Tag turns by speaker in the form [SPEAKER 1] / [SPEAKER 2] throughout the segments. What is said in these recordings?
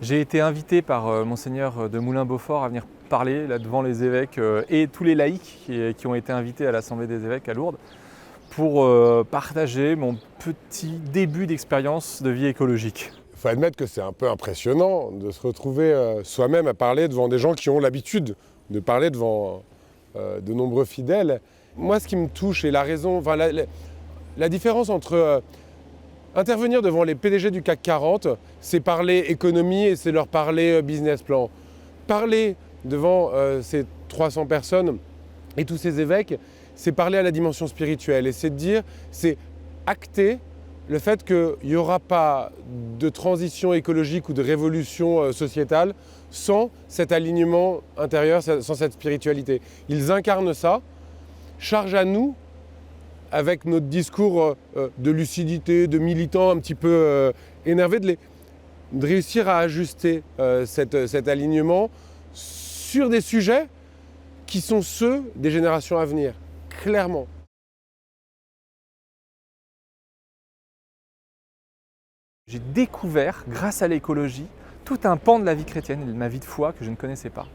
[SPEAKER 1] J'ai été invité par Monseigneur de Moulins-Beaufort à venir parler là, devant les évêques et tous les laïcs qui ont été invités à l'Assemblée des évêques à Lourdes pour partager mon petit début d'expérience de vie écologique.
[SPEAKER 2] Il faut admettre que c'est un peu impressionnant de se retrouver soi-même à parler devant des gens qui ont l'habitude de parler devant de nombreux fidèles. Moi, ce qui me touche et la raison, la différence entre intervenir devant les PDG du CAC 40, c'est parler économie et c'est leur parler business plan. Parler devant ces 300 personnes et tous ces évêques, c'est parler à la dimension spirituelle et c'est de dire, c'est acter le fait qu'il n'y aura pas de transition écologique ou de révolution sociétale sans cet alignement intérieur, sans cette spiritualité. Ils incarnent ça, charge à nous, avec notre discours de lucidité, de militants un petit peu énervés, de réussir à ajuster cet alignement sur des sujets qui sont ceux des générations à venir, clairement.
[SPEAKER 1] J'ai découvert, grâce à l'écologie, tout un pan de la vie chrétienne et de ma vie de foi que je ne connaissais pas.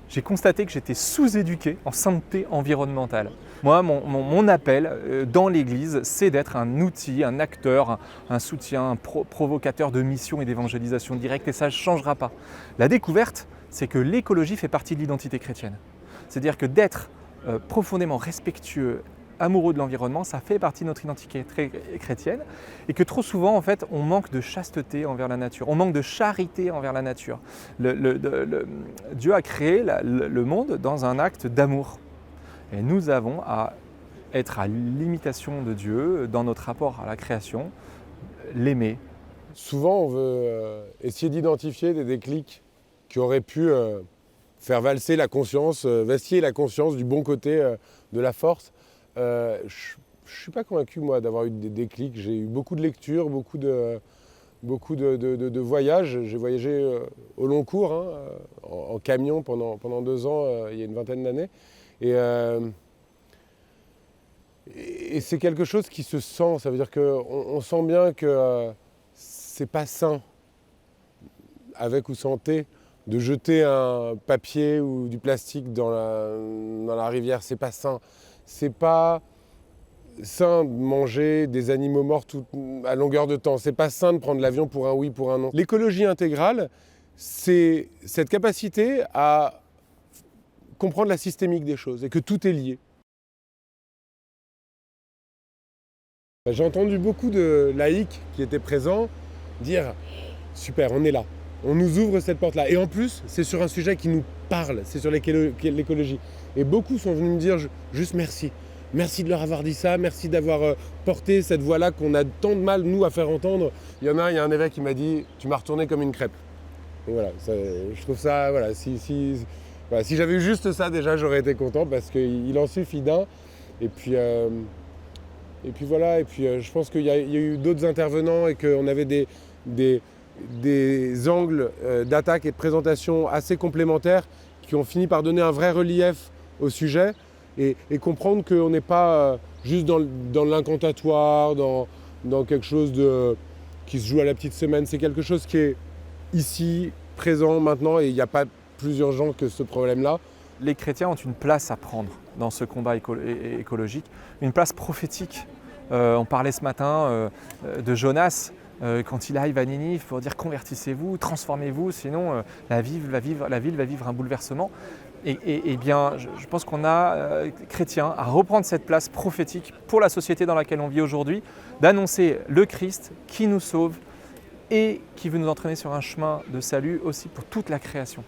[SPEAKER 1] J'ai constaté que j'étais sous-éduqué en sainteté environnementale. Moi, mon appel dans l'Église, c'est d'être un outil, un acteur, un soutien, un provocateur de mission et d'évangélisation directe, et ça ne changera pas. La découverte, c'est que l'écologie fait partie de l'identité chrétienne. C'est-à-dire que d'être profondément respectueux, amoureux de l'environnement, ça fait partie de notre identité chrétienne et que trop souvent, en fait, on manque de chasteté envers la nature, on manque de charité envers la nature. Dieu a créé le monde dans un acte d'amour et nous avons à être à l'imitation de Dieu dans notre rapport à la création, l'aimer.
[SPEAKER 2] Souvent, on veut essayer d'identifier des déclics qui auraient pu faire valser la conscience, vaciller la conscience du bon côté de la force. Je ne suis pas convaincu, moi, d'avoir eu des déclics. J'ai eu beaucoup de lectures, beaucoup de voyages. J'ai voyagé au long cours, en camion pendant 2 ans, il y a une vingtaine d'années. Et c'est quelque chose qui se sent. Ça veut dire qu'on sent bien que c'est pas sain, avec ou sans thé, de jeter un papier ou du plastique dans la rivière. C'est pas sain. C'est pas sain de manger des animaux morts à longueur de temps. C'est pas sain de prendre l'avion pour un oui, pour un non. L'écologie intégrale, c'est cette capacité à comprendre la systémique des choses et que tout est lié. J'ai entendu beaucoup de laïcs qui étaient présents dire « Super, on est là, on nous ouvre cette porte-là ». Et en plus, c'est sur un sujet qui nous parle, c'est sur l'écologie. Et beaucoup sont venus me dire juste merci. Merci de leur avoir dit ça, merci d'avoir porté cette voix-là qu'on a tant de mal, nous, à faire entendre. Il y a un évêque qui m'a dit « Tu m'as retourné comme une crêpe ». Et voilà, je trouve ça, voilà, si j'avais eu juste ça, déjà, j'aurais été content parce qu'il en suffit d'un. Et puis voilà, je pense qu'il y a eu d'autres intervenants et qu'on avait des angles d'attaque et de présentation assez complémentaires qui ont fini par donner un vrai relief au sujet et comprendre qu'on n'est pas juste dans l'incantatoire, dans quelque chose qui se joue à la petite semaine. C'est quelque chose qui est ici, présent, maintenant, et il n'y a pas plus urgent que ce problème-là.
[SPEAKER 1] Les chrétiens ont une place à prendre dans ce combat écologique, une place prophétique. On parlait ce matin de Jonas, quand il arrive à Ninive pour dire convertissez-vous, transformez-vous, sinon la ville va vivre un bouleversement. Et bien, je pense qu'on a, chrétiens, à reprendre cette place prophétique pour la société dans laquelle on vit aujourd'hui, d'annoncer le Christ qui nous sauve et qui veut nous entraîner sur un chemin de salut aussi pour toute la création.